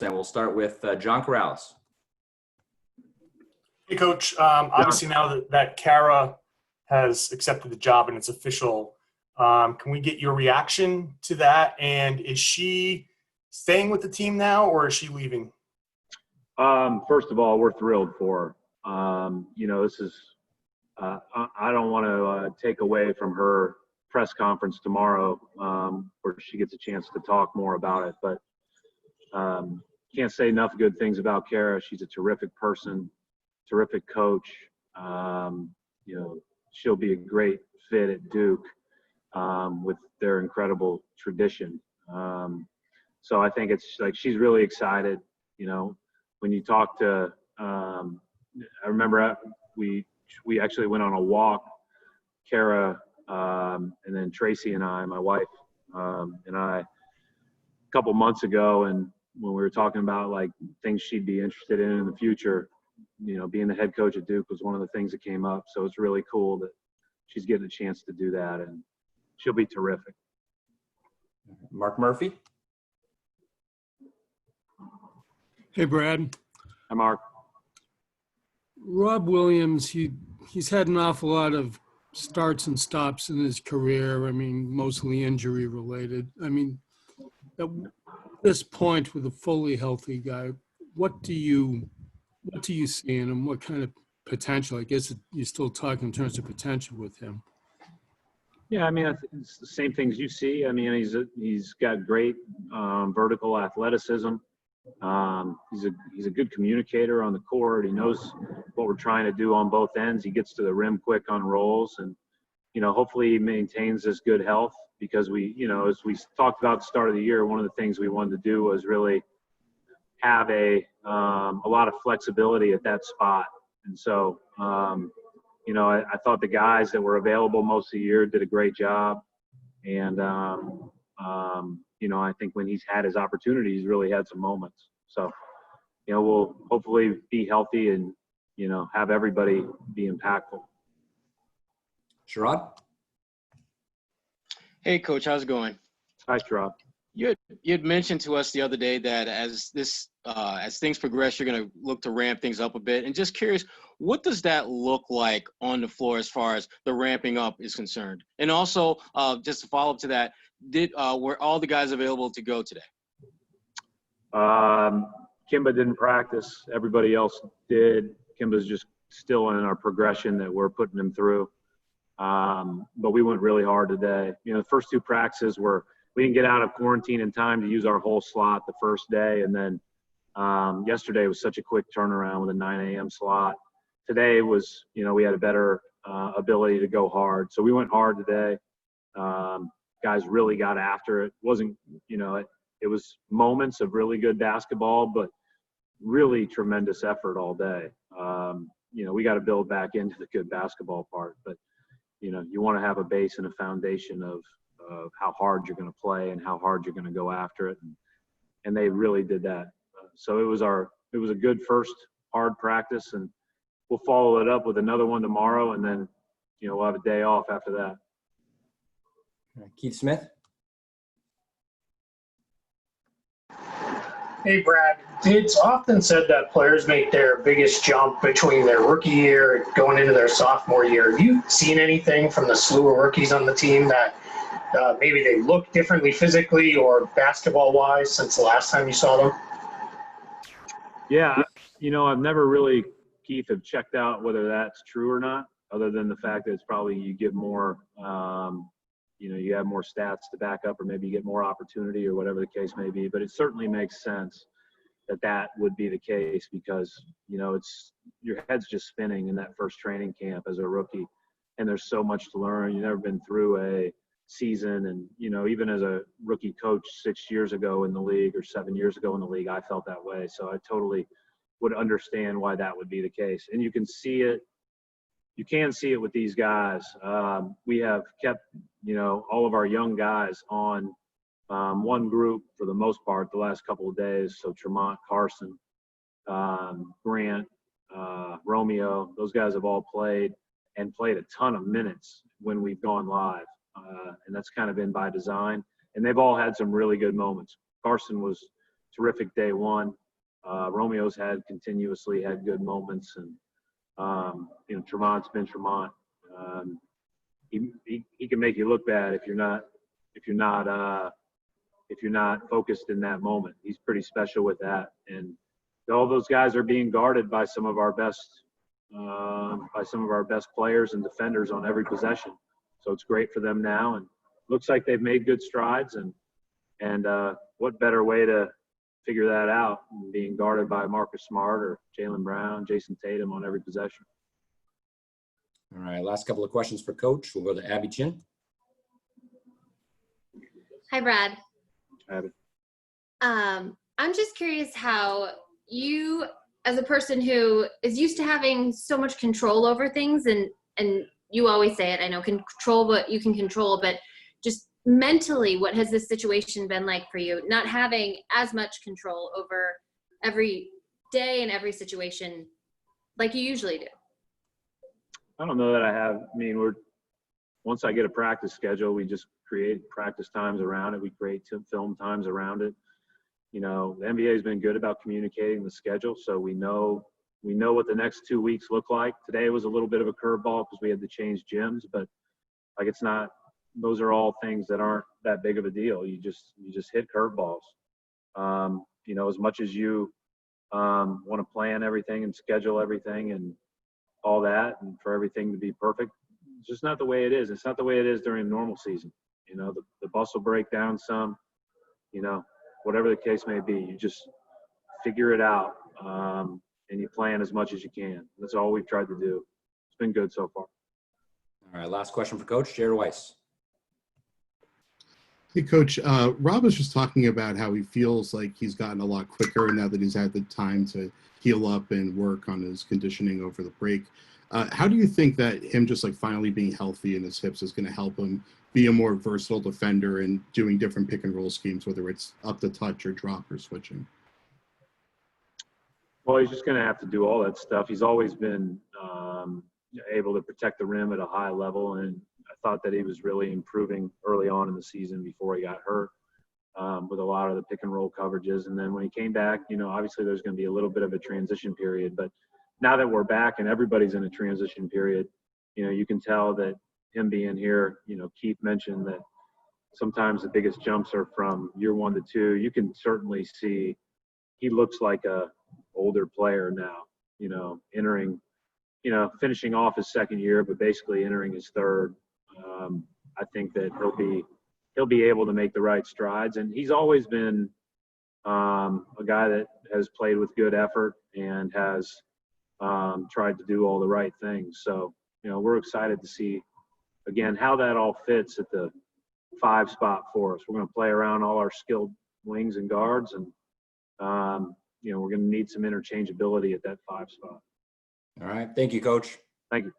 and we'll start with John Corrales. Hey, Coach. Obviously, now that Kara has accepted the job and it's official, can we get your reaction to that? And is she staying with the team now, or is she leaving? First of all, we're thrilled for her. This is I don't want to take away from her press conference tomorrow where she gets a chance to talk more about it, but can't say enough good things about Kara. She's a terrific person, terrific coach. She'll be a great fit at Duke with their incredible tradition. So I think it's like she's really excited. When you talk to, I remember we actually went on a walk, Kara, and then Tracy and I, my wife, and I, a couple months ago, and when we were talking about like things she'd be interested in the future, being the head coach at Duke was one of the things that came up. So it's really cool that she's getting a chance to do that, and she'll be terrific. Mark Murphy. Hey, Brad. Hi, Mark. Rob Williams, he's had an awful lot of starts and stops in his career. I mean, mostly injury related. I mean, at this point with a fully healthy guy, what do you see in him? What kind of potential? I guess you're still talking in terms of potential with him. Yeah, I mean, it's the same things you see. I mean, he's got great vertical athleticism. He's a good communicator on the court. He knows what we're trying to do on both ends. He gets to the rim quick on rolls, and hopefully he maintains this good health, because we, as we talked about at the start of the year, one of the things we wanted to do was really have a lot of flexibility at that spot. And so, I thought the guys that were available most of the year did a great job. And, I think when he's had his opportunities, he's really had some moments. So, we'll hopefully be healthy and, have everybody be impactful. Sherrod? Hey, Coach, how's it going? Hi, Sherrod. You had mentioned to us the other day that as things progress, you're going to look to ramp things up a bit. And just curious, what does that look like on the floor as far as the ramping up is concerned? And also, just to follow up to that, were all the guys available to go today? Kemba didn't practice. Everybody else did. Kemba's just still in our progression that we're putting him through. But we went really hard today. The first two practices we didn't get out of quarantine in time to use our whole slot the first day. And then yesterday was such a quick turnaround with a 9 a.m. slot. Today was, we had a better ability to go hard. So we went hard today. Guys really got after it. Wasn't, it was moments of really good basketball, but really tremendous effort all day. We got to build back into the good basketball part, but you want to have a base and a foundation of how hard you're going to play and how hard you're going to go after it. And they really did that. So it was a good first hard practice, and we'll follow it up with another one tomorrow. And then, we'll have a day off after that. Keith Smith. Hey, Brad. It's often said that players make their biggest jump between their rookie year and going into their sophomore year. Have you seen anything from the slew of rookies on the team that maybe they look differently physically or basketball-wise since the last time you saw them? Yeah, I've never really, Keith, have checked out whether that's true or not, other than the fact that it's probably you get more, you have more stats to back up, or maybe you get more opportunity or whatever the case may be. But it certainly makes sense that would be the case, because, it's your head's just spinning in that first training camp as a rookie, and there's so much to learn. You've never been through a season, and, even as a rookie coach 6 years ago in the league or 7 years ago in the league, I felt that way. So I totally would understand why that would be the case. And you can see it. You can see it with these guys. We have kept, all of our young guys on one group for the most part the last couple of days. So Tremont, Carson, Grant, Romeo, those guys have all played and played a ton of minutes when we've gone live. And that's kind of been by design. And they've all had some really good moments. Carson was terrific day one. Romeo's continuously had good moments, and Tremont's been Tremont. He can make you look bad if you're not focused in that moment. He's pretty special with that, and all those guys are being guarded by some of our best players and defenders on every possession. So it's great for them now, and looks like they've made good strides. And what better way to figure that out than being guarded by Marcus Smart or Jaylen Brown, Jason Tatum on every possession. All right, last couple of questions for Coach. We'll go to Abby Chin. Hi, Brad. Abby. I'm just curious how you, as a person who is used to having so much control over things, and you always say it, I know, control what you can control, but just mentally, what has this situation been like for you, not having as much control over every day and every situation like you usually do? I don't know that I have. I mean, once I get a practice schedule, we just create practice times around it. We create film times around it. The NBA has been good about communicating the schedule, so we know what the next 2 weeks look like. Today was a little bit of a curveball because we had to change gyms, but it's not. Those are all things that aren't that big of a deal. You just hit curveballs. As much as you want to plan everything and schedule everything and all that, and for everything to be perfect, it's just not the way it is. It's not the way it is during a normal season. The bus will break down some, whatever the case may be. You just figure it out, and you plan as much as you can. That's all we've tried to do. It's been good so far. All right, last question for Coach, Jared Weiss. Hey, Coach. Rob was just talking about how he feels like he's gotten a lot quicker now that he's had the time to heal up and work on his conditioning over the break. How do you think that him just finally being healthy in his hips is going to help him be a more versatile defender and doing different pick and roll schemes, whether it's up the touch or drop or switching? Well, he's just going to have to do all that stuff. He's always been able to protect the rim at a high level, and I thought that he was really improving early on in the season before he got hurt with a lot of the pick and roll coverages. And then when he came back, obviously there's going to be a little bit of a transition period. But now that we're back and everybody's in a transition period, you can tell that him being here, Keith mentioned that sometimes the biggest jumps are from year 1 to 2. You can certainly see he looks like a older player now, entering, finishing off his second year, but basically entering his third. I think that he'll be able to make the right strides, and he's always been a guy that has played with good effort and has tried to do all the right things. So, we're excited to see, again, how that all fits at the 5 spot for us. We're going to play around all our skilled wings and guards, and we're going to need some interchangeability at that 5 spot. All right. Thank you, Coach. Thank you.